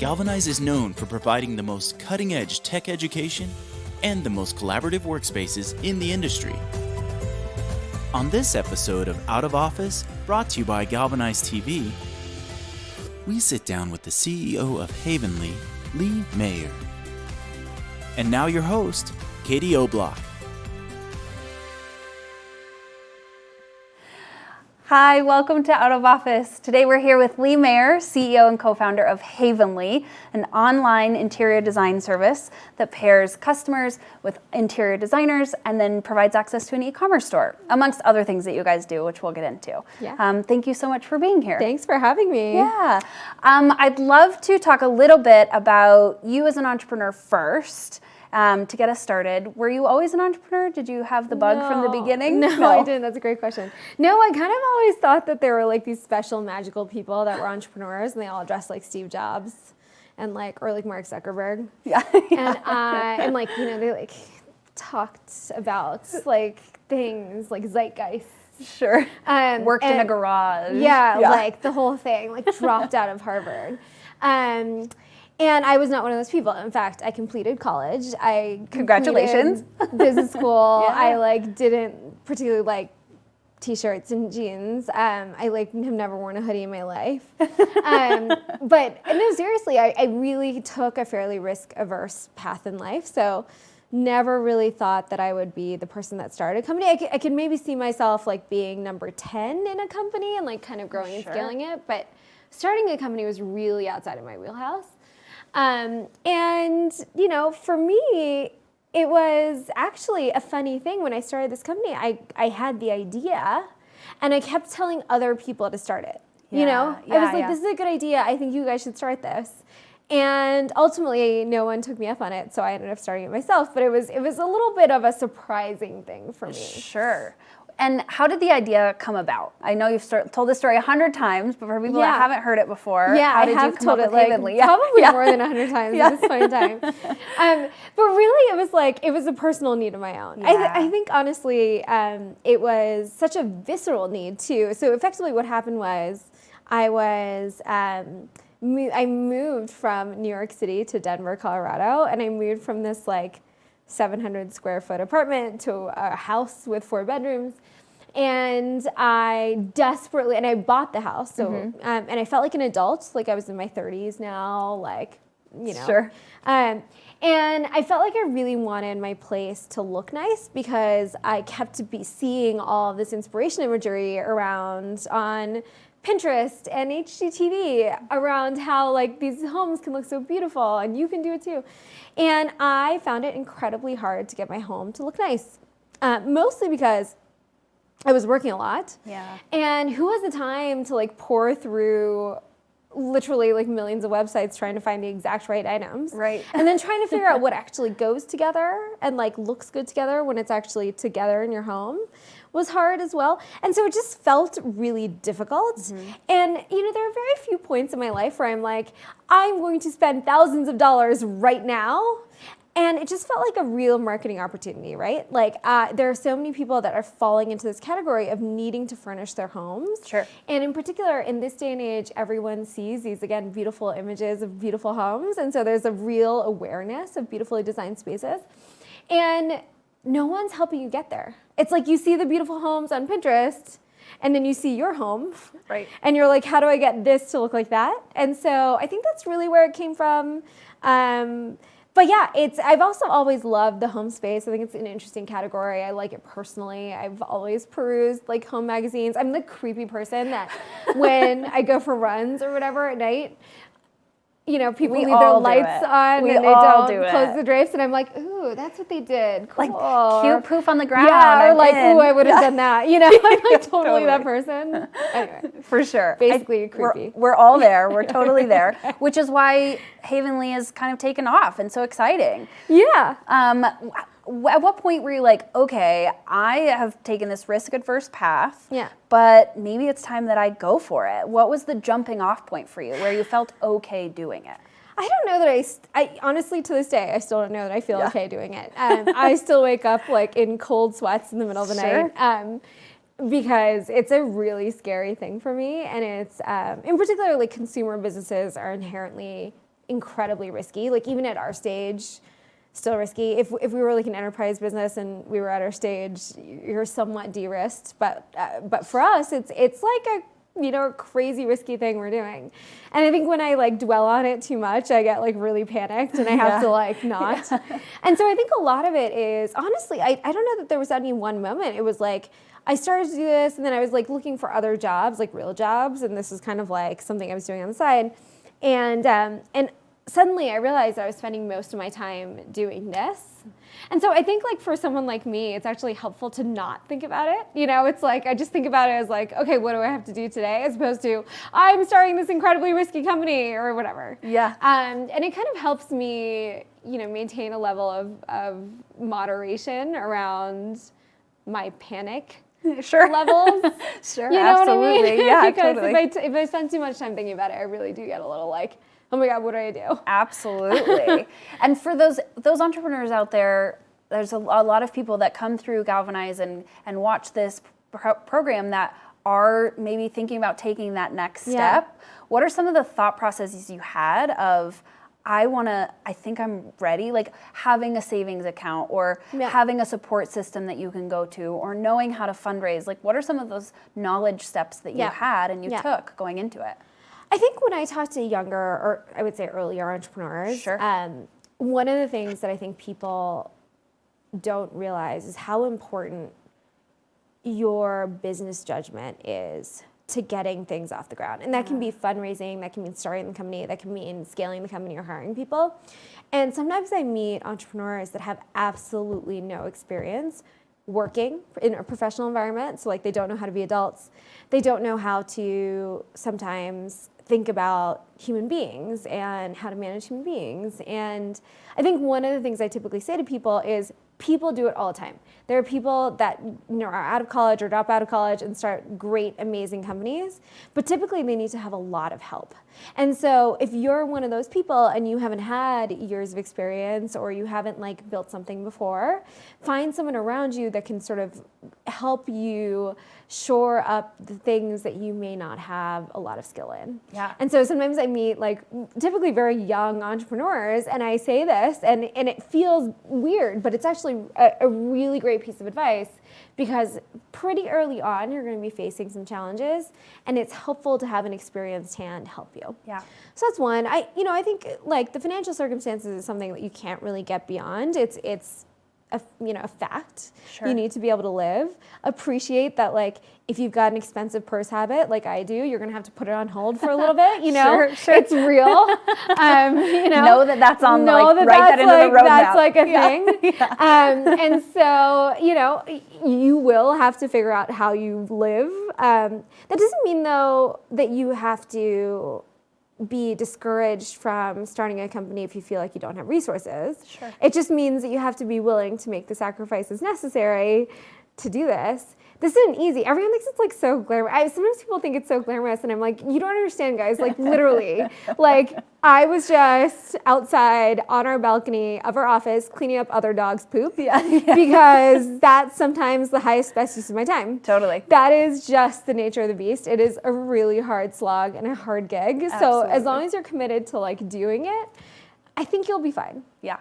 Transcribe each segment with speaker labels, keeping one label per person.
Speaker 1: Galvanize is known for providing the most cutting-edge tech education and the most collaborative workspaces in the industry. On this episode of Out of Office, brought to you by GalvanizeTV, we sit down with the CEO of Havenly, Lee Mayer. And now your host, Katie O'Block.
Speaker 2: Hi, welcome to Out of Office. Today we're here with Lee Mayer, CEO and co-founder of Havenly, an online interior design service that pairs customers with interior designers and then provides access to an e-commerce store, amongst other things that you guys do, which we'll get into.
Speaker 3: Yeah.
Speaker 2: Thank you so much for being here.
Speaker 3: Thanks for having me.
Speaker 2: Yeah. I'd love to talk a little bit about you as an entrepreneur first. To get us started, were you always an entrepreneur? Did you have the bug from the beginning?
Speaker 3: No, I didn't. That's a great question. No, I kind of always thought that there were like these special magical people that were entrepreneurs, and they all dressed like Steve Jobs and like Mark Zuckerberg.
Speaker 2: Yeah.
Speaker 3: And like, you know, they like talked about like things like zeitgeist.
Speaker 2: Sure. Worked in a garage.
Speaker 3: Yeah, like the whole thing, like dropped out of Harvard. And I was not one of those people. In fact, I completed college.
Speaker 2: Congratulations.
Speaker 3: Business school.
Speaker 2: Yeah.
Speaker 3: I like didn't particularly like t-shirts and jeans. I like have never worn a hoodie in my life. But no, seriously, I really took a fairly risk-averse path in life. So never really thought that I would be the person that started a company. I could maybe see myself like being number 10 in a company and like kind of growing and scaling it. But starting a company was really outside of my wheelhouse. And, you know, for me, it was actually a funny thing. When I started this company, I had the idea and I kept telling other people to start it. You know, I was like, this is a good idea. I think you guys should start this. And ultimately, no one took me up on it. So I ended up starting it myself. But it was a little bit of a surprising thing for me.
Speaker 2: Sure. And how did the idea come about? I know you've told this story 100 times, but for people that haven't heard it before, how did you come up with Havenly?
Speaker 3: Probably more than 100 times at this point in time. But really, it was a personal need of my own.
Speaker 2: Yeah.
Speaker 3: I think, honestly, it was such a visceral need, too. So effectively what happened was I moved from New York City to Denver, Colorado, and I moved from this, like, 700 square foot apartment to a house with 4 bedrooms. And I bought the house. So, and I felt like an adult, like I was in my 30s now, like, you know.
Speaker 2: Sure.
Speaker 3: And I felt like I really wanted my place to look nice because I kept seeing all of this inspiration imagery around on Pinterest and HGTV around how like these homes can look so beautiful and you can do it too. And I found it incredibly hard to get my home to look nice, mostly because I was working a lot.
Speaker 2: Yeah.
Speaker 3: And who has the time to like pour through literally like millions of websites trying to find the exact right items.
Speaker 2: Right.
Speaker 3: And then trying to figure out what actually goes together and like looks good together when it's actually together in your home was hard as well. And so it just felt really difficult. And you know, there are very few points in my life where I'm like, I'm going to spend thousands of dollars right now. And it just felt like a real marketing opportunity, right? Like there are so many people that are falling into this category of needing to furnish their homes.
Speaker 2: Sure.
Speaker 3: And in particular, in this day and age, everyone sees these, again, beautiful images of beautiful homes. And so there's a real awareness of beautifully designed spaces. And no one's helping you get there. It's like you see the beautiful homes on Pinterest, and then you see your home.
Speaker 2: Right.
Speaker 3: And you're like, how do I get this to look like that? And so I think that's really where it came from. But yeah, I've also always loved the home space. I think it's an interesting category. I like it personally. I've always perused like home magazines. I'm the creepy person that when I go for runs or whatever at night, you know, people leave their lights on and they don't close the drapes, and I'm like, ooh, that's what they did. Cool.
Speaker 2: Like cute poof on the ground.
Speaker 3: Yeah, or like, ooh, I would have done that. You know, I'm like totally that person. Anyway,
Speaker 2: for sure.
Speaker 3: Basically creepy.
Speaker 2: We're all there. We're totally there, which is why Havenly is kind of taken off and so exciting.
Speaker 3: Yeah.
Speaker 2: At what point were you like, okay, I have taken this risk-averse path,
Speaker 3: yeah,
Speaker 2: but maybe it's time that I go for it? What was the jumping off point for you where you felt okay doing it?
Speaker 3: I don't know that I honestly, to this day, I still don't know that I feel okay doing it. I still wake up like in cold sweats in the middle of the night. Because it's a really scary thing for me, and it's in particular, like consumer businesses are inherently incredibly risky. Like even at our stage, still risky. If we were like an enterprise business and we were at our stage, you're somewhat de-risked. But for us, it's like a crazy risky thing we're doing. And I think when I like dwell on it too much, I get like really panicked and I have to like not. And so I think a lot of it is, honestly, I don't know that there was any one moment. It was like, I started to do this and then I was like looking for other jobs, like real jobs. And this was kind of like something I was doing on the side. And suddenly I realized I was spending most of my time doing this. And so I think like for someone like me, it's actually helpful to not think about it. It's like, I just think about it as like, okay, what do I have to do today? As opposed to, I'm starting this incredibly risky company or whatever.
Speaker 2: Yeah.
Speaker 3: And it kind of helps me, maintain a level of moderation around my panic levels.
Speaker 2: Sure,
Speaker 3: you know
Speaker 2: absolutely.
Speaker 3: What I mean?
Speaker 2: Yeah,
Speaker 3: because
Speaker 2: totally.
Speaker 3: if I spend too much time thinking about it, I really do get a little like, oh my God, what do I do?
Speaker 2: Absolutely. And for those entrepreneurs out there, there's a lot of people that come through Galvanize and watch this program that are maybe thinking about taking that next step. What are some of the thought processes you had of, I think I'm ready, like having a savings account or having a support system that you can go to or knowing how to fundraise? Like what are some of those knowledge steps that you had and you took going into it?
Speaker 3: I think when I talk to younger, or I would say earlier entrepreneurs, one of the things that I think people don't realize is how important your business judgment is to getting things off the ground. And that can be fundraising, that can mean starting the company, that can mean scaling the company or hiring people. And sometimes I meet entrepreneurs that have absolutely no experience working in a professional environment. So like they don't know how to be adults. They don't know how to sometimes think about human beings and how to manage human beings. And I think one of the things I typically say to people is people do it all the time. There are people that are out of college or drop out of college and start great, amazing companies, but typically they need to have a lot of help. And so if you're one of those people and you haven't had years of experience or you haven't like built something before, find someone around you that can sort of help you shore up the things that you may not have a lot of skill in.
Speaker 2: Yeah.
Speaker 3: And so sometimes I meet like typically very young entrepreneurs and I say this and it feels weird, but it's actually a really great piece of advice because pretty early on you're going to be facing some challenges and it's helpful to have an experienced hand help you.
Speaker 2: Yeah.
Speaker 3: So that's one. I think like the financial circumstances is something that you can't really get beyond. It's a fact.
Speaker 2: Sure.
Speaker 3: You need to be able to live. Appreciate that, like, if you've got an expensive purse habit, like I do, you're going to have to put it on hold for a little bit,
Speaker 2: Sure.
Speaker 3: It's real.
Speaker 2: Know that that's on, write that into the roadmap.
Speaker 3: That's like a thing. And so, you will have to figure out how you live. That doesn't mean, though, that you have to be discouraged from starting a company if you feel like you don't have resources.
Speaker 2: Sure.
Speaker 3: It just means that you have to be willing to make the sacrifices necessary to do this. This isn't easy. Everyone thinks it's like so glamorous. Sometimes people think it's so glamorous and I'm like, you don't understand, guys. Like literally, like I was just outside on our balcony of our office cleaning up other dogs' poop because that's sometimes the highest, best use of my time.
Speaker 2: Totally.
Speaker 3: That is just the nature of the beast. It is a really hard slog and a hard gig.
Speaker 2: Absolutely.
Speaker 3: So as long as you're committed to like doing it, I think you'll be fine.
Speaker 2: Yeah.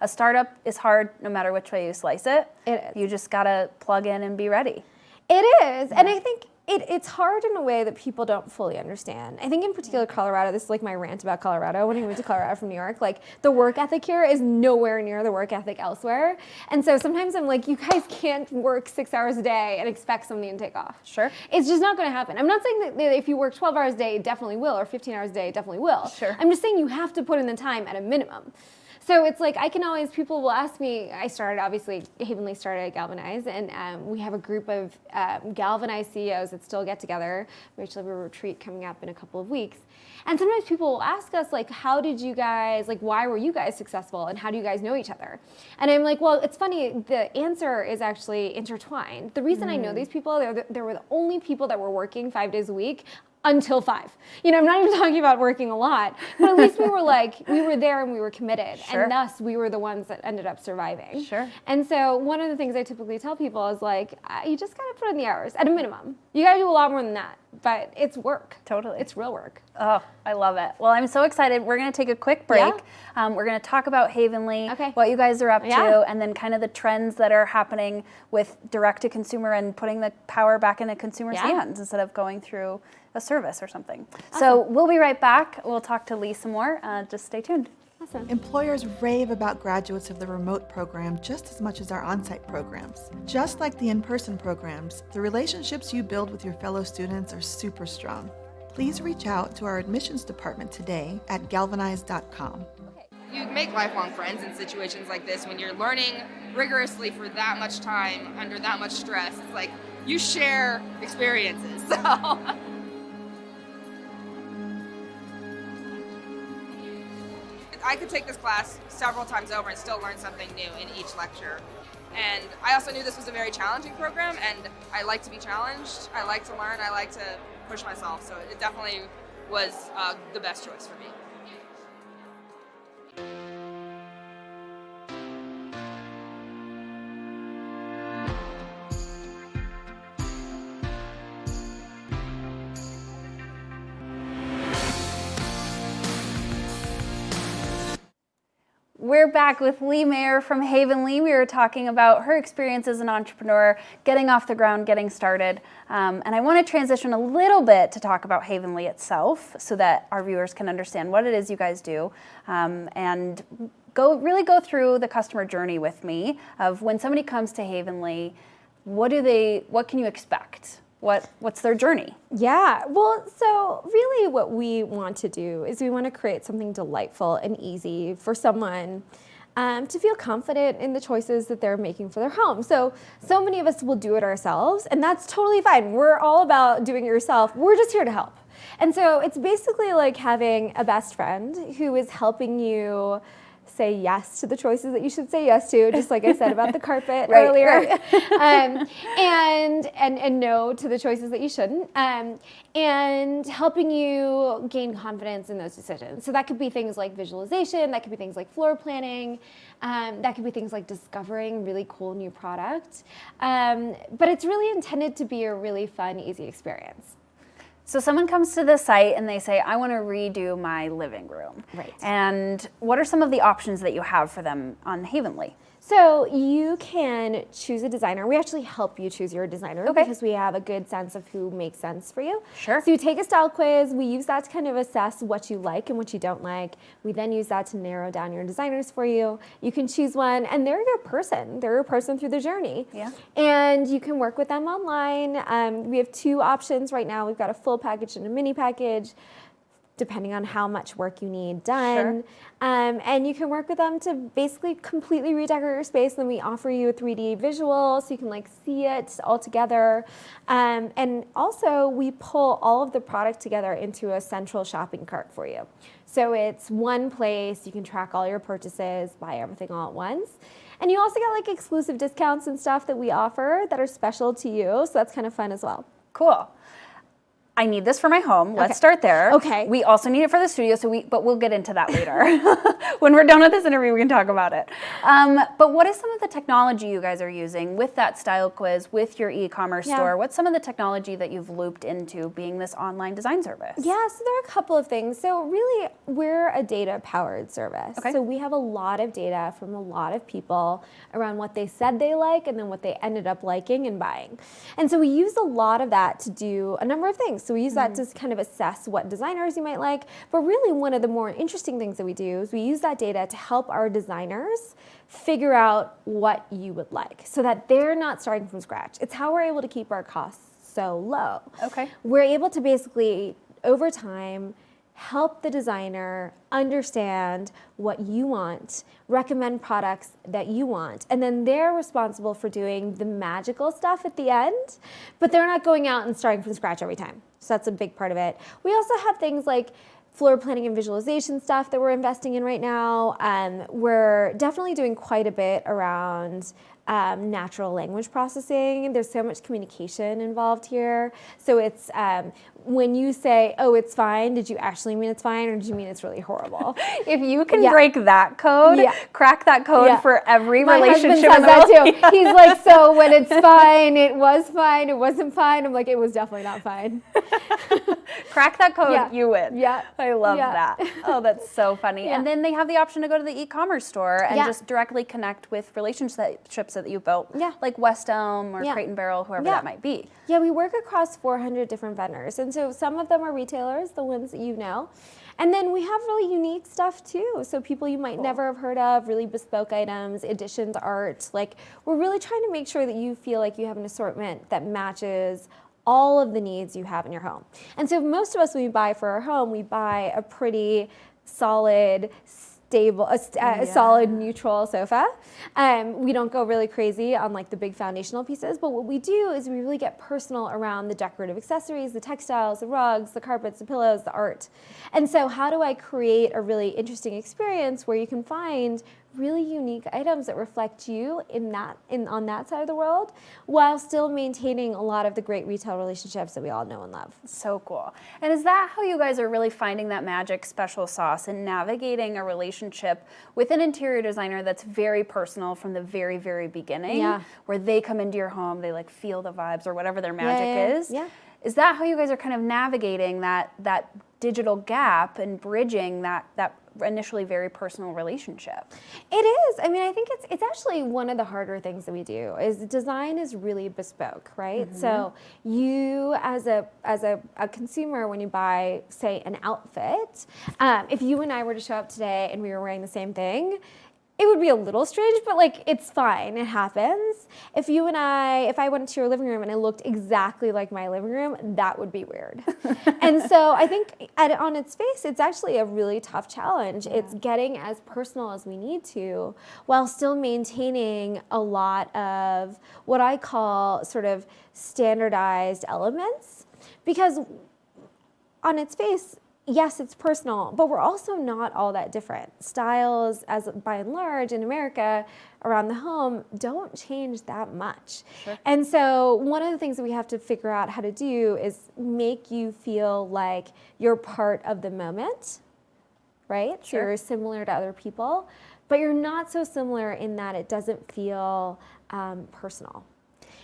Speaker 2: A startup is hard no matter which way you slice it.
Speaker 3: It is.
Speaker 2: You just got to plug in and be ready.
Speaker 3: It is. Yeah. And I think it's hard in a way that people don't fully understand. I think in particular Colorado, this is like my rant about Colorado when I moved to Colorado from New York, like the work ethic here is nowhere near the work ethic elsewhere. And so sometimes I'm like, you guys can't work 6 hours a day and expect something to take off.
Speaker 2: Sure.
Speaker 3: It's just not going to happen. I'm not saying that if you work 12 hours a day, it definitely will, or 15 hours a day, it definitely will.
Speaker 2: Sure.
Speaker 3: I'm just saying you have to put in the time at a minimum. So it's like, people will ask me, Havenly started at Galvanize, and we have a group of Galvanize CEOs that still get together. We actually have a retreat coming up in a couple of weeks. And sometimes people will ask us, like, how did you guys, like, why were you guys successful, and how do you guys know each other? And I'm like, well, it's funny, the answer is actually intertwined. The reason I know these people, they were the only people that were working 5 days a week until 5. I'm not even talking about working a lot, but at least we were there and we were committed.
Speaker 2: Sure.
Speaker 3: And thus we were the ones that ended up surviving.
Speaker 2: Sure.
Speaker 3: And so one of the things I typically tell people is you just gotta put in the hours at a minimum. You gotta do a lot more than that, but it's work.
Speaker 2: Totally.
Speaker 3: It's real work.
Speaker 2: Oh, I love it. Well, I'm so excited. We're going to take a quick break. We're going to talk about Havenly, what you guys are up to, and then kind of the trends that are happening with direct-to-consumer and putting the power back into consumers' hands instead of going through a service or something. Awesome. So we'll be right back. We'll talk to Lee some more. Just stay tuned.
Speaker 3: Awesome.
Speaker 4: Employers rave about graduates of the remote program just as much as our on-site programs. Just like the in-person programs, the relationships you build with your fellow students are super strong. Please reach out to our admissions department today at galvanize.com.
Speaker 5: You make lifelong friends in situations like this when you're learning rigorously for that much time under that much stress. It's like you share experiences. So I could take this class several times over and still learn something new in each lecture. And I also knew this was a very challenging program, and I like to be challenged. I like to learn. I like to push myself. So it definitely was the best choice for me.
Speaker 2: We're back with Lee Mayer from Havenly. We were talking about her experience as an entrepreneur, getting off the ground, getting started. And I want to transition a little bit to talk about Havenly itself so that our viewers can understand what it is you guys do, and really go through the customer journey with me of when somebody comes to Havenly, what can you expect? What's their journey?
Speaker 3: Yeah, well, so really what we want to do is we want to create something delightful and easy for someone to feel confident in the choices that they're making for their home. So many of us will do it ourselves, and that's totally fine. We're all about doing it yourself. We're just here to help. And so it's basically like having a best friend who is helping you say yes to the choices that you should say yes to, just like I said about the carpet earlier, and no to the choices that you shouldn't, and helping you gain confidence in those decisions. So that could be things like visualization, that could be things like floor planning, that could be things like discovering really cool new product, but it's really intended to be a really fun, easy experience.
Speaker 2: So someone comes to the site and they say, I want to redo my living room.
Speaker 3: Right.
Speaker 2: And what are some of the options that you have for them on Havenly?
Speaker 3: So you can choose a designer. We actually help you choose your designer because we have a good sense of who makes sense for you.
Speaker 2: Sure.
Speaker 3: So you take a style quiz. We use that to kind of assess what you like and what you don't like. We then use that to narrow down your designers for you. You can choose one, and they're your person. They're your person through the journey.
Speaker 2: Yeah.
Speaker 3: And you can work with them online. We have 2 options right now. We've got a full package and a mini package, depending on how much work you need done. And you can work with them to basically completely redecorate your space. Then we offer you a 3D visual so you can see it all together. And also we pull all of the product together into a central shopping cart for you. So it's one place, you can track all your purchases, buy everything all at once. And you also get exclusive discounts and stuff that we offer that are special to you. So that's kind of fun as well.
Speaker 2: Cool. I need this for my home. Let's start there.
Speaker 3: Okay.
Speaker 2: We also need it for the studio, but we'll get into that later. When we're done with this interview, we can talk about it. But what is some of the technology you guys are using with that style quiz, with your e-commerce store? What's some of the technology that you've looped into being this online design service?
Speaker 3: Yeah, so there are a couple of things. So really, we're a data-powered service.
Speaker 2: Okay.
Speaker 3: So we have a lot of data from a lot of people around what they said they like and then what they ended up liking and buying. And so we use a lot of that to do a number of things. So we use that to kind of assess what designers you might like. But really, one of the more interesting things that we do is we use that data to help our designers figure out what you would like so that they're not starting from scratch. It's how we're able to keep our costs so low.
Speaker 2: Okay.
Speaker 3: We're able to basically, over time, help the designer understand what you want, recommend products that you want, and then they're responsible for doing the magical stuff at the end, but they're not going out and starting from scratch every time. So that's a big part of it. We also have things like floor planning and visualization stuff that we're investing in right now. We're definitely doing quite a bit around natural language processing. There's so much communication involved here. So it's when you say, oh, it's fine, did you actually mean it's fine, or did you mean it's really horrible?
Speaker 2: If you can break that code, crack that code for every
Speaker 3: My
Speaker 2: relationship
Speaker 3: husband says
Speaker 2: in the world.
Speaker 3: that too. He's like, so when it's fine, it was fine, it wasn't fine. I'm like, it was definitely not fine.
Speaker 2: Crack that code, you win.
Speaker 3: Yeah.
Speaker 2: I love that. Oh, that's so funny. And then they have the option to go to the e-commerce store and just directly connect with relationships that you've built, like West Elm or Crate and Barrel, whoever that might be.
Speaker 3: Yeah, we work across 400 different vendors. And so some of them are retailers, the ones that you know. And then we have really unique stuff too. So people you might never have heard of, really bespoke items, additions, art. Like, we're really trying to make sure that you feel like you have an assortment that matches all of the needs you have in your home. And so most of us, when we buy for our home, we buy a pretty solid, stable, a solid neutral sofa. We don't go really crazy on like the big foundational pieces, but what we do is we really get personal around the decorative accessories, the textiles, the rugs, the carpets, the pillows, the art. And so how do I create a really interesting experience where you can find really unique items that reflect you on that side of the world, while still maintaining a lot of the great retail relationships that we all know and love.
Speaker 2: So cool. And is that how you guys are really finding that magic special sauce and navigating a relationship with an interior designer that's very personal from the very, very beginning, where they come into your home, they like feel the vibes or whatever their magic is? Yeah. Is that how you guys are kind of navigating that digital gap and bridging that initially very personal relationship?
Speaker 3: It is. I mean, I think it's actually one of the harder things that we do. Is design is really bespoke, right? So you as a consumer, when you buy, say, an outfit, if you and I were to show up today and we were wearing the same thing, it would be a little strange, but like, it's fine, it happens. If I went into your living room and it looked exactly like my living room, that would be weird. And so I think on its face, it's actually a really tough challenge. It's getting as personal as we need to, while still maintaining a lot of what I call sort of standardized elements. Because on its face, yes, it's personal, but we're also not all that different. Styles, as by and large in America, around the home, don't change that much. And so one of the things that we have to figure out how to do is make you feel like you're part of the moment, right? So you're similar to other people, but you're not so similar in that it doesn't feel personal.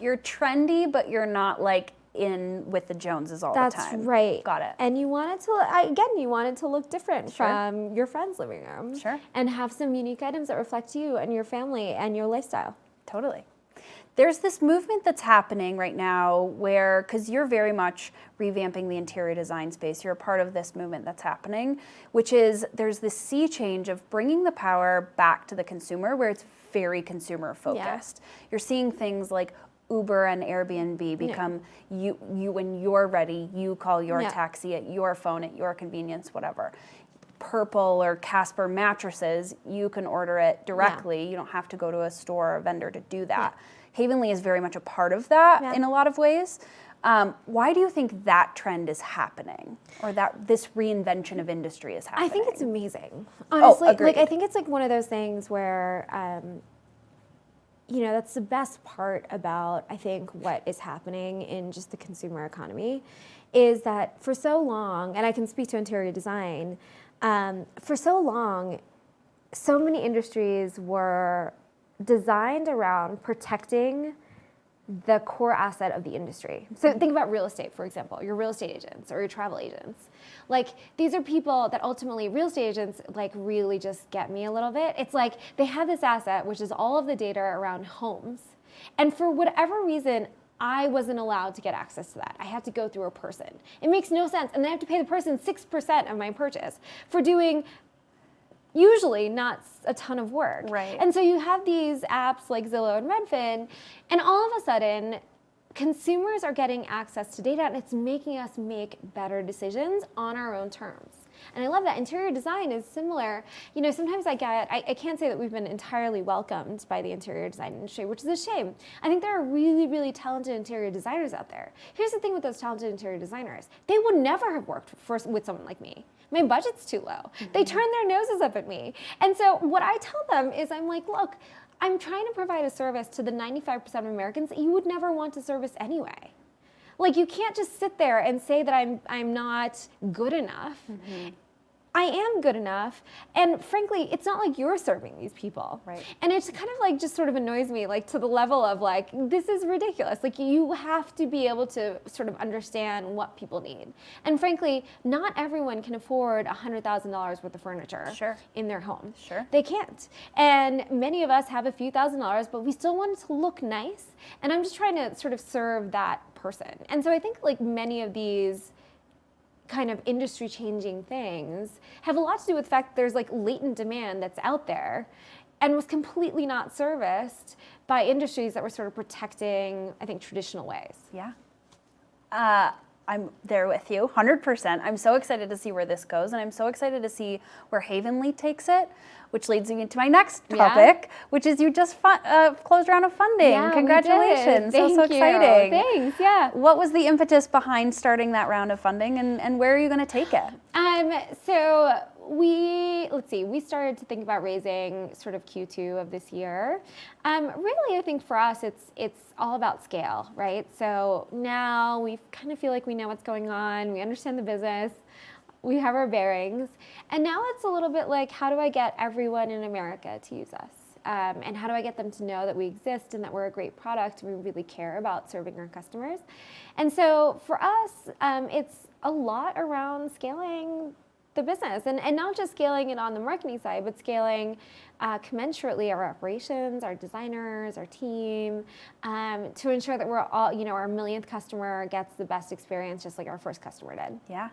Speaker 2: You're trendy, but you're not like in with the Joneses all the time.
Speaker 3: That's right.
Speaker 2: Got it.
Speaker 3: And you want it to look different from your friend's living room. And have some unique items that reflect you and your family and your lifestyle.
Speaker 2: Totally. There's this movement that's happening right now where, because you're very much revamping the interior design space, you're a part of this movement that's happening, which is there's this sea change of bringing the power back to the consumer where it's very consumer focused. You're seeing things like Uber and Airbnb become you when you're ready, you call your taxi at your phone at your convenience, whatever. Purple or Casper mattresses, you can order it directly. You don't have to go to a store or a vendor to do that. Havenly is very much a part of that in a lot of ways. Why do you think that trend is happening, or that this reinvention of industry is happening?
Speaker 3: I think it's amazing. Honestly, I think it's like one of those things where that's the best part about, I think, what is happening in just the consumer economy, is that for so long, and I can speak to interior design, for so long, so many industries were designed around protecting the core asset of the industry. So think about real estate, for example, your real estate agents or your travel agents. Like, these are people that ultimately, real estate agents, like, really just get me a little bit. It's like they have this asset, which is all of the data around homes. And for whatever reason, I wasn't allowed to get access to that. I had to go through a person. It makes no sense. And then I have to pay the person 6% of my purchase for doing usually not a ton of work.
Speaker 2: Right.
Speaker 3: And so you have these apps like Zillow and Redfin, and all of a sudden, consumers are getting access to data, and it's making us make better decisions on our own terms. And I love that. Interior design is similar. Sometimes I can't say that we've been entirely welcomed by the interior design industry, which is a shame. I think there are really, really talented interior designers out there. Here's the thing with those talented interior designers. They would never have worked with someone like me. My budget's too low. They turn their noses up at me. And so what I tell them is, I'm like, look, I'm trying to provide a service to the 95% of Americans that you would never want to service anyway. Like, you can't just sit there and say that I'm not good enough. I am good enough, and frankly, it's not like you're serving these people.
Speaker 2: Right.
Speaker 3: And it's kind of like just sort of annoys me, like to the level of like, this is ridiculous. Like, you have to be able to sort of understand what people need. And frankly, not everyone can afford $100,000 worth of furniture in their home. They can't. And many of us have a few $1,000s, but we still want it to look nice. And I'm just trying to sort of serve that person. And so I think like many of these kind of industry changing things have a lot to do with the fact that there's like latent demand that's out there and was completely not serviced by industries that were sort of protecting, I think, traditional ways.
Speaker 2: Yeah. I'm there with you, 100%. I'm so excited to see where this goes, and I'm so excited to see where Havenly takes it, which leads me to my next topic, which is you just closed a round of funding.
Speaker 3: Yeah,
Speaker 2: Congratulations.
Speaker 3: We did.
Speaker 2: So exciting.
Speaker 3: Thanks, yeah.
Speaker 2: What was the impetus behind starting that round of funding, and where are you going to take it?
Speaker 3: So we started to think about raising sort of Q2 of this year. Really, I think for us, it's all about scale, right? So now we kind of feel like we know what's going on. We understand the business. We have our bearings. And now it's a little bit like, how do I get everyone in America to use us? And how do I get them to know that we exist and that we're a great product and we really care about serving our customers? And so for us, it's a lot around scaling the business, and not just scaling it on the marketing side, but scaling commensurately our operations, our designers, our team, to ensure that we're all, our millionth customer gets the best experience just like our first customer did.
Speaker 2: Yeah.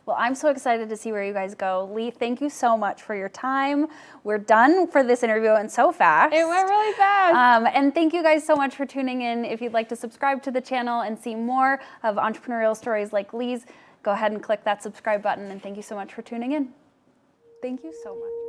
Speaker 2: Well, I'm so excited to see where you guys go. Lee, thank you so much for your time. We're done for this interview, and so fast.
Speaker 3: It went really fast.
Speaker 2: And thank you guys so much for tuning in. If you'd like to subscribe to the channel and see more of entrepreneurial stories like Lee's, go ahead and click that subscribe button, and thank you so much for tuning in. Thank you so much.